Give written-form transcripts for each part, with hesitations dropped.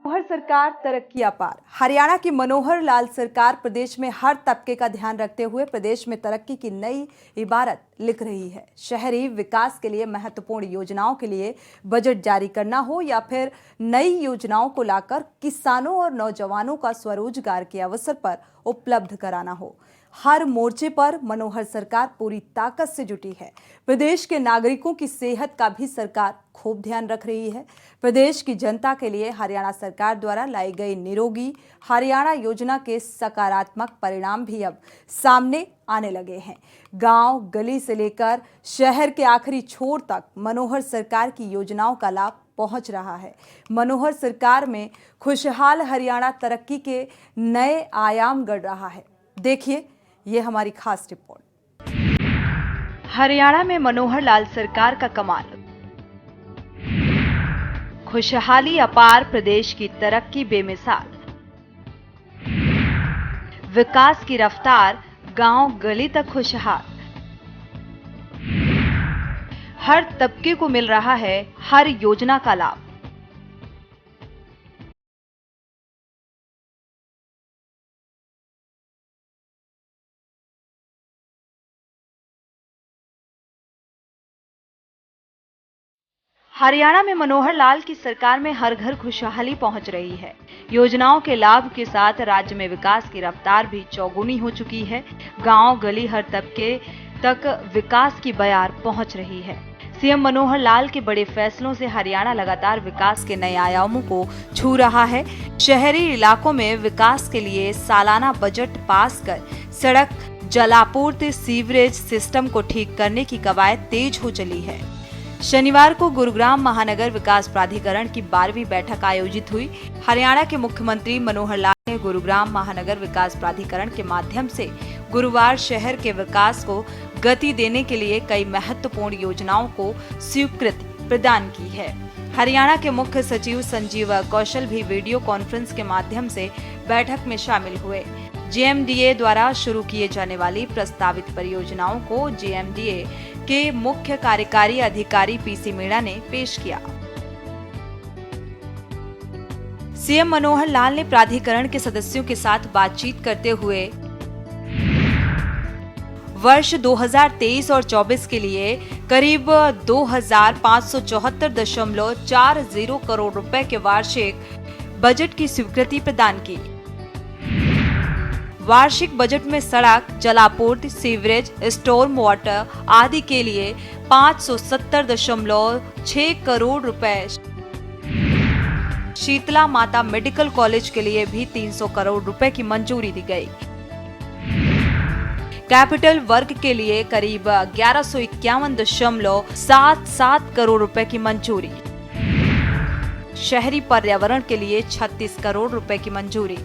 मनोहर सरकार तरक्की अपार। हरियाणा की मनोहर लाल सरकार प्रदेश में हर तबके का ध्यान रखते हुए प्रदेश में तरक्की की नई इबारत लिख रही है। शहरी विकास के लिए महत्वपूर्ण योजनाओं के लिए बजट जारी करना हो या फिर नई योजनाओं को लाकर किसानों और नौजवानों का स्वरोजगार के अवसर पर उपलब्ध कराना हो, हर मोर्चे पर मनोहर सरकार पूरी ताकत से जुटी है। प्रदेश के नागरिकों की सेहत का भी सरकार खूब ध्यान रख रही है। प्रदेश की जनता के लिए हरियाणा सरकार द्वारा लाई गई निरोगी हरियाणा योजना के सकारात्मक परिणाम भी अब सामने आने लगे हैं। गांव गली से लेकर शहर के आखिरी छोर तक मनोहर सरकार की योजनाओं का लाभ पहुंच रहा है। मनोहर सरकार में खुशहाल हरियाणा तरक्की के नए आयाम गढ़ रहा है। देखिए ये हमारी खास रिपोर्ट। हरियाणा में मनोहर लाल सरकार का कमाल, खुशहाली अपार, प्रदेश की तरक्की बेमिसाल, विकास की रफ्तार, गांव गली तक खुशहाल, हर तबके को मिल रहा है हर योजना का लाभ। हरियाणा में मनोहर लाल की सरकार में हर घर खुशहाली पहुंच रही है। योजनाओं के लाभ के साथ राज्य में विकास की रफ्तार भी चौगुनी हो चुकी है। गांव गली हर तबके तक विकास की बयार पहुंच रही है। सीएम मनोहर लाल के बड़े फैसलों से हरियाणा लगातार विकास के नए आयामों को छू रहा है। शहरी इलाकों में विकास के लिए सालाना बजट पास कर सड़क, जलापूर्ति, सीवरेज सिस्टम को ठीक करने की कवायद तेज हो चली है। शनिवार को गुरुग्राम महानगर विकास प्राधिकरण की 12वीं बैठक आयोजित हुई। हरियाणा के मुख्यमंत्री मनोहर लाल ने गुरुग्राम महानगर विकास प्राधिकरण के माध्यम से गुरुवार शहर के विकास को गति देने के लिए कई महत्वपूर्ण योजनाओं को स्वीकृति प्रदान की है। हरियाणा के मुख्य सचिव संजीव कौशल भी वीडियो कॉन्फ्रेंस के माध्यम से बैठक में शामिल हुए। जेएमडीए द्वारा शुरू किए जाने वाली प्रस्तावित परियोजनाओं को जेएमडीए के मुख्य कार्यकारी अधिकारी पीसी मीणा ने पेश किया। सीएम मनोहर लाल ने प्राधिकरण के सदस्यों के साथ बातचीत करते हुए वर्ष 2023 और 24 के लिए करीब 2574.40 करोड़ रुपए के वार्षिक बजट की स्वीकृति प्रदान की। वार्षिक बजट में सड़क, जलापूर्ति, सीवरेज, स्टॉर्म वाटर आदि के लिए 570.6 करोड़ रुपए, शीतला माता मेडिकल कॉलेज के लिए भी 300 करोड़ रुपए की मंजूरी दी गई। कैपिटल वर्क के लिए करीब 1151.77 करोड़ रुपए की मंजूरी। शहरी पर्यावरण के लिए 36 करोड़ रुपए की मंजूरी।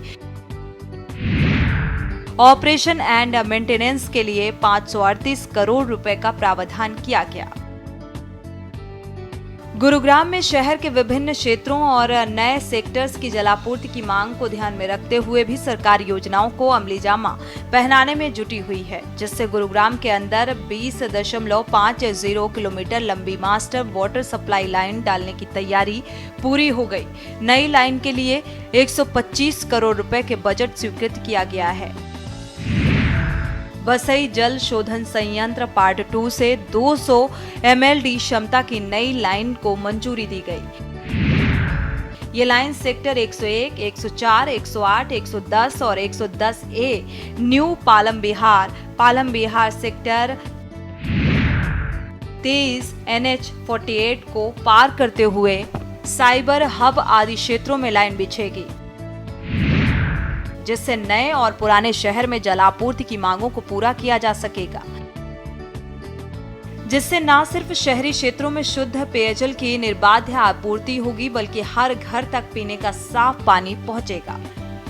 ऑपरेशन एंड मेंटेनेंस के लिए 538 करोड़ रुपए का प्रावधान किया गया। गुरुग्राम में शहर के विभिन्न क्षेत्रों और नए सेक्टर्स की जलापूर्ति की मांग को ध्यान में रखते हुए भी सरकार योजनाओं को अमली जामा पहनाने में जुटी हुई है, जिससे गुरुग्राम के अंदर 20.50 किलोमीटर लंबी मास्टर वाटर सप्लाई लाइन डालने की तैयारी पूरी हो गई। नई लाइन के लिए 125 करोड़ रुपए के बजट स्वीकृत किया गया है। बसई जल शोधन संयंत्र पार्ट 2 से 200 MLD क्षमता की नई लाइन को मंजूरी दी गई। ये लाइन सेक्टर 101, 104, 108, 110 और 110A new Palam Bihar sector 23 NH48 को पार करते हुए साइबर हब आदि क्षेत्रों में लाइन बिछेगी, जिससे नए और पुराने शहर में जलापूर्ति की मांगों को पूरा किया जा सकेगा, जिससे न सिर्फ शहरी क्षेत्रों में शुद्ध पेयजल की निर्बाध आपूर्ति होगी, बल्कि हर घर तक पीने का साफ पानी पहुंचेगा।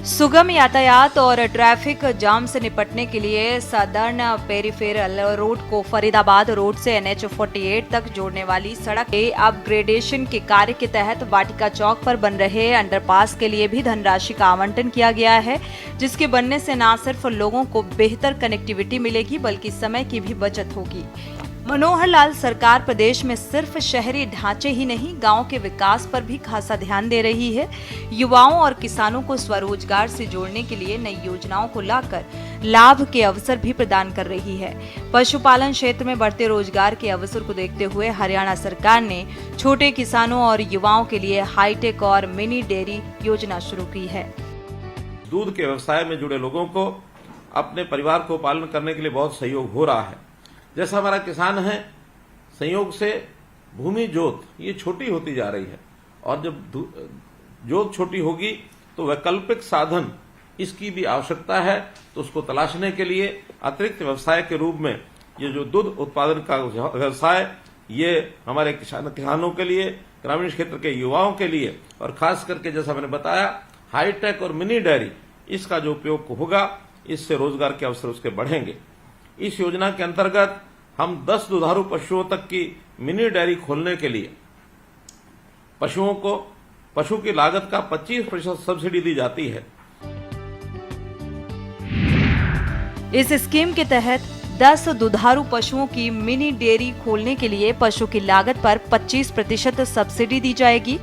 सुगम यातायात और ट्रैफिक जाम से निपटने के लिए सदर्न पेरिफेरल रोड को फरीदाबाद रोड से NH48 तक जोड़ने वाली सड़क के अपग्रेडेशन के कार्य के तहत वाटिका चौक पर बन रहे अंडरपास के लिए भी धनराशि का आवंटन किया गया है, जिसके बनने से न सिर्फ लोगों को बेहतर कनेक्टिविटी मिलेगी, बल्कि समय की भी बचत होगी। मनोहर लाल सरकार प्रदेश में सिर्फ शहरी ढांचे ही नहीं, गांव के विकास पर भी खासा ध्यान दे रही है। युवाओं और किसानों को स्वरोजगार से जोड़ने के लिए नई योजनाओं को लाकर लाभ के अवसर भी प्रदान कर रही है। पशुपालन क्षेत्र में बढ़ते रोजगार के अवसर को देखते हुए हरियाणा सरकार ने छोटे किसानों और युवाओं के लिए हाईटेक और मिनी डेयरी योजना शुरू की है। दूध के व्यवसाय में जुड़े लोगों को अपने परिवार को पालन करने के लिए बहुत सहयोग हो रहा है। जैसा हमारा किसान है, संयोग से भूमि जोत ये छोटी होती जा रही है और जब जोत छोटी होगी तो वैकल्पिक साधन इसकी भी आवश्यकता है। तो उसको तलाशने के लिए अतिरिक्त व्यवसाय के रूप में ये जो दूध उत्पादन का व्यवसाय, ये हमारे किसानों के लिए, ग्रामीण क्षेत्र के युवाओं के लिए और खास करके जैसा मैंने बताया हाईटेक और मिनी डेयरी, इसका जो उपयोग होगा इससे रोजगार के अवसर उसके बढ़ेंगे। इस योजना के अंतर्गत हम 10 दुधारू पशुओं तक की मिनी डेयरी खोलने के लिए पशुओं को पशु की लागत का 25% सब्सिडी दी जाती है। इस स्कीम के तहत 10 दुधारू पशुओं की मिनी डेयरी खोलने के लिए पशु की लागत पर 25% सब्सिडी दी जाएगी।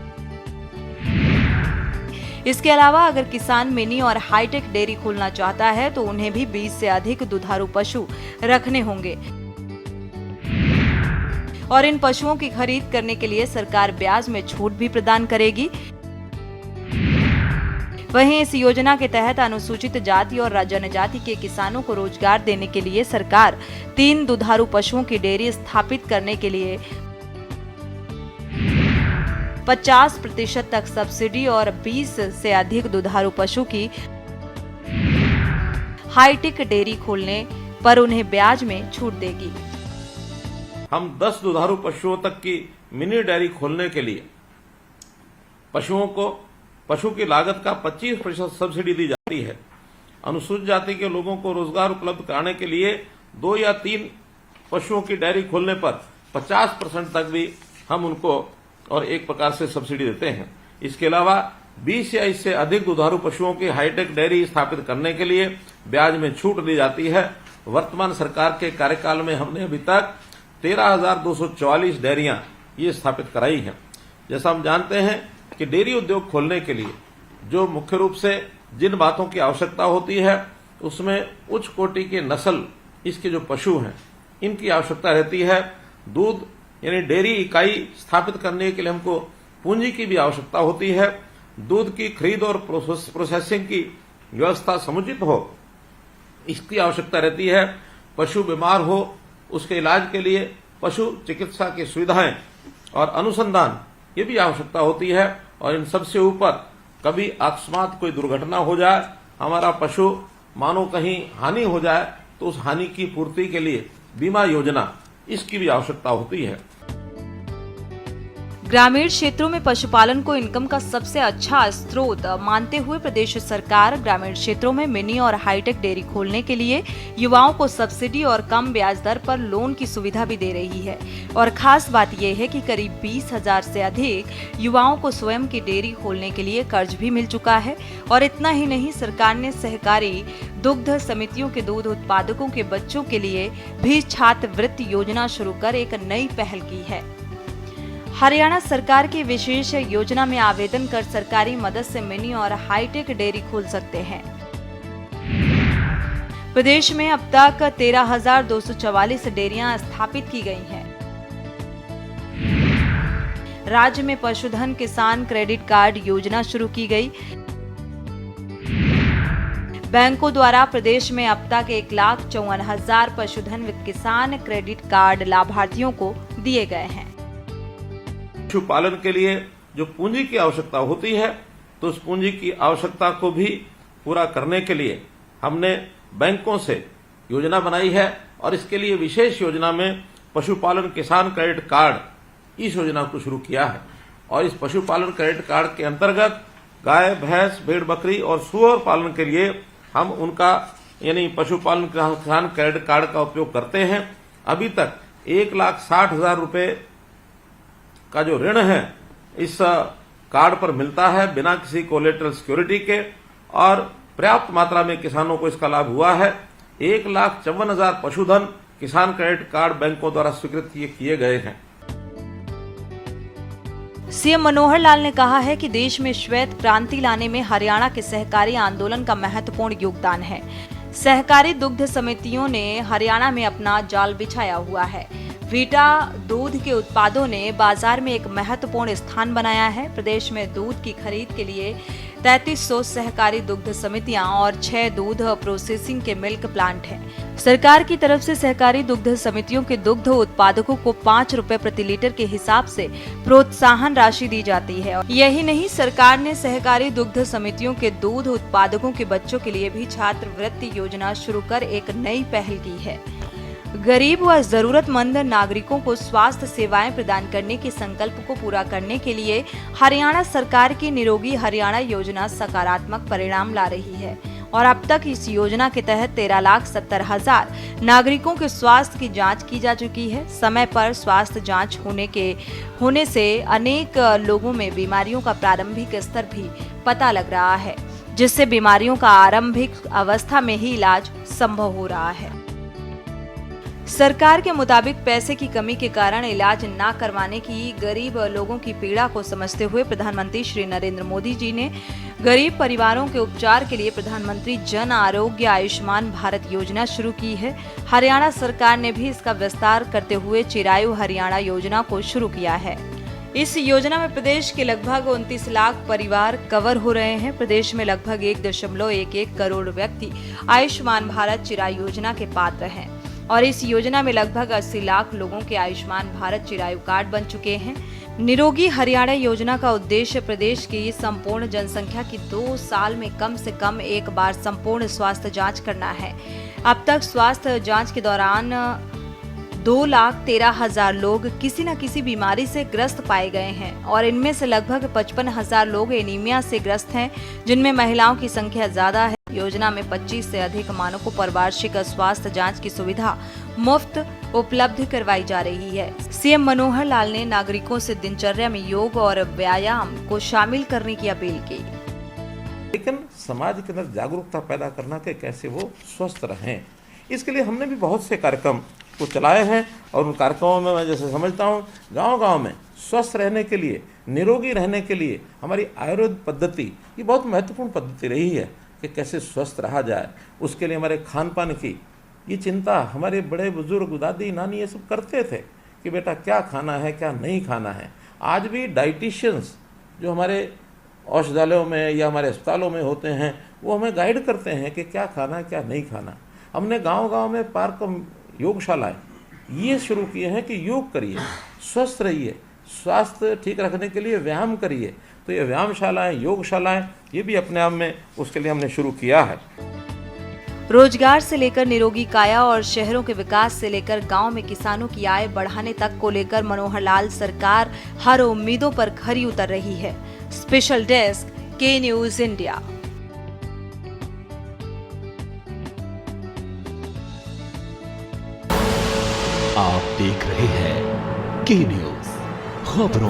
इसके अलावा अगर किसान मिनी और हाईटेक डेयरी खोलना चाहता है तो उन्हें भी 20 से अधिक दुधारू पशु रखने होंगे और इन पशुओं की खरीद करने के लिए सरकार ब्याज में छूट भी प्रदान करेगी। वहीं इस योजना के तहत अनुसूचित जाति और जनजाति के किसानों को रोजगार देने के लिए सरकार 3 दुधारू पशुओं की डेयरी स्थापित करने के लिए 50% तक सब्सिडी और 20 से अधिक दुधारू पशु की हाईटेक डेयरी खोलने पर उन्हें ब्याज में छूट देगी। हम 10 दुधारू पशुओं तक की मिनी डेयरी खोलने के लिए पशुओं को पशु की लागत का 25% सब्सिडी दी जाती है। अनुसूचित जाति के लोगों को रोजगार उपलब्ध कराने के लिए 2 या 3 पशुओं की डेयरी खोलने पर 50% तक भी हम उनको और एक प्रकार से सब्सिडी देते हैं। इसके अलावा 20 या इससे अधिक दुधारू पशुओं की हाईटेक डेयरी स्थापित करने के लिए ब्याज में छूट दी जाती है। वर्तमान सरकार के कार्यकाल में हमने अभी तक 13,244 डेयरियां ये स्थापित कराई हैं। जैसा हम जानते हैं कि डेयरी उद्योग खोलने के लिए जो मुख्य रूप से जिन बातों की आवश्यकता होती है उसमें उच्च कोटि के नस्ल इसके जो पशु हैं इनकी आवश्यकता रहती है। दूध यानी डेयरी इकाई स्थापित करने के लिए हमको पूंजी की भी आवश्यकता होती है। दूध की खरीद और प्रोसेसिंग की व्यवस्था समुचित हो इसकी आवश्यकता रहती है। पशु बीमार हो उसके इलाज के लिए पशु चिकित्सा की सुविधाएं और अनुसंधान ये भी आवश्यकता होती है। और इन सबसे ऊपर कभी अकस्मात कोई दुर्घटना हो जाए, हमारा पशु मानो कहीं हानि हो जाए तो उस हानि की पूर्ति के लिए बीमा योजना इसकी भी आवश्यकता होती है। ग्रामीण क्षेत्रों में पशुपालन को इनकम का सबसे अच्छा स्रोत मानते हुए प्रदेश सरकार ग्रामीण क्षेत्रों में मिनी और हाईटेक डेयरी खोलने के लिए युवाओं को सब्सिडी और कम ब्याज दर पर लोन की सुविधा भी दे रही है। और खास बात यह है कि करीब 20,000 से अधिक युवाओं को स्वयं की डेयरी खोलने के लिए कर्ज भी मिल चुका है। और इतना ही नहीं, सरकार ने सहकारी दुग्ध समितियों के दूध उत्पादकों के बच्चों के लिए भी छात्रवृत्ति योजना शुरू कर एक नई पहल की है। हरियाणा सरकार की विशेष योजना में आवेदन कर सरकारी मदद से मिनी और हाईटेक डेयरी खोल सकते हैं। प्रदेश में अब तक 13,244 डेयरियां स्थापित की गई हैं। राज्य में पशुधन किसान क्रेडिट कार्ड योजना शुरू की गई। बैंकों द्वारा प्रदेश में अब तक 1,54,000 पशुधन किसान क्रेडिट कार्ड लाभार्थियों को दिए गए हैं। पशुपालन के लिए जो पूंजी की आवश्यकता होती है तो उस पूंजी की आवश्यकता को भी पूरा करने के लिए हमने बैंकों से योजना बनाई है। और इसके लिए विशेष योजना में पशुपालन किसान क्रेडिट कार्ड इस योजना को शुरू किया है। और इस पशुपालन क्रेडिट कार्ड के अंतर्गत गाय, भैंस, भेड़, बकरी और सूअर पालन के लिए हम उनका यानी पशुपालन किसान क्रेडिट कार्ड का उपयोग करते हैं। अभी तक 1,60,000 रुपए का जो ऋण है इस कार्ड पर मिलता है बिना किसी कोलेटरल सिक्योरिटी के और पर्याप्त मात्रा में किसानों को इसका लाभ हुआ है। 1,54,000 पशुधन किसान क्रेडिट कार्ड बैंकों द्वारा स्वीकृत किए गए हैं। सीएम मनोहर लाल ने कहा है कि देश में श्वेत क्रांति लाने में हरियाणा के सहकारी आंदोलन का महत्वपूर्ण योगदान है। सहकारी दुग्ध समितियों ने हरियाणा में अपना जाल बिछाया हुआ है। वीटा दूध के उत्पादों ने बाजार में एक महत्वपूर्ण स्थान बनाया है। प्रदेश में दूध की खरीद के लिए 3300 सहकारी दुग्ध समितियां और 6 दूध प्रोसेसिंग के मिल्क प्लांट हैं। सरकार की तरफ से सहकारी दुग्ध समितियों के दुग्ध उत्पादकों को 5 रुपए प्रति लीटर के हिसाब से प्रोत्साहन राशि दी जाती है। यही नहीं, सरकार ने सहकारी दुग्ध समितियों के दूध उत्पादकों के बच्चों के लिए भी छात्रवृत्ति योजना शुरू कर एक नई पहल की है। गरीब व जरूरतमंद नागरिकों को स्वास्थ्य सेवाएं प्रदान करने के संकल्प को पूरा करने के लिए हरियाणा सरकार की निरोगी हरियाणा योजना सकारात्मक परिणाम ला रही है और अब तक इस योजना के तहत 13,70,000 नागरिकों के स्वास्थ्य की जांच की जा चुकी है। समय पर स्वास्थ्य जांच होने से अनेक लोगों में बीमारियों का प्रारंभिक स्तर भी पता लग रहा है, जिससे बीमारियों का आरंभिक अवस्था में ही इलाज संभव हो रहा है। सरकार के मुताबिक पैसे की कमी के कारण इलाज न करवाने की गरीब लोगों की पीड़ा को समझते हुए प्रधानमंत्री श्री नरेंद्र मोदी जी ने गरीब परिवारों के उपचार के लिए प्रधानमंत्री जन आरोग्य आयुष्मान भारत योजना शुरू की है। हरियाणा सरकार ने भी इसका विस्तार करते हुए चिरायु हरियाणा योजना को शुरू किया है। इस योजना में प्रदेश के लगभग 29 लाख परिवार कवर हो रहे हैं। प्रदेश में लगभग 1.11 करोड़ व्यक्ति आयुष्मान भारत चिरायु योजना के पात्र हैं और इस योजना में लगभग 80 लाख लोगों के आयुष्मान भारत चिरायु कार्ड बन चुके हैं। निरोगी हरियाणा योजना का उद्देश्य प्रदेश की संपूर्ण जनसंख्या की 2 साल में कम से कम एक बार संपूर्ण स्वास्थ्य जांच करना है। अब तक स्वास्थ्य जांच के दौरान 2,13,000 लोग किसी न किसी बीमारी से ग्रस्त पाए गए हैं और इनमें से लगभग 55,000 लोग एनीमिया से ग्रस्त हैं, जिनमें महिलाओं की संख्या ज्यादा है। योजना में 25 से अधिक मानकों पर वार्षिक स्वास्थ्य जांच की सुविधा मुफ्त उपलब्ध करवाई जा रही है। सीएम मनोहर लाल ने नागरिकों से दिनचर्या में योग और व्यायाम को शामिल करने की अपील की। लेकिन समाज के अंदर जागरूकता पैदा करना कि कैसे वो स्वस्थ रहें, इसके लिए हमने भी बहुत से कार्यक्रम को चलाए हैं और उन कार्यक्रमों में मैं जैसे समझता हूँ, गांव-गांव में स्वस्थ रहने के लिए, निरोगी रहने के लिए हमारी आयुर्वेद पद्धति ये बहुत महत्वपूर्ण पद्धति रही है कि कैसे स्वस्थ रहा जाए। उसके लिए हमारे खान पान की ये चिंता हमारे बड़े बुजुर्ग, दादी नानी ये सब करते थे कि बेटा क्या खाना है क्या नहीं खाना है। आज भी डाइटिशियंस जो हमारे औषधालयों में या हमारे अस्पतालों में होते हैं वो हमें गाइड करते हैं कि क्या खाना है क्या नहीं खाना। हमने गांव-गांव में पार्क योगशालाएं ये शुरू किए हैं कि योग करिए, स्वस्थ रहिए, स्वास्थ्य ठीक रखने के लिए व्यायाम करिए। तो ये व्यायामशालाएं, योगशालाएं ये भी अपने आप में उसके लिए हमने शुरू किया है। रोजगार से लेकर निरोगी काया और शहरों के विकास से लेकर गांव में किसानों की आय बढ़ाने तक को लेकर मनोहर लाल सरकार हर उम्मीदों पर खरी उतर रही है। स्पेशल डेस्क, के न्यूज इंडिया। आप देख रहे हैं के न्यूज, खबरों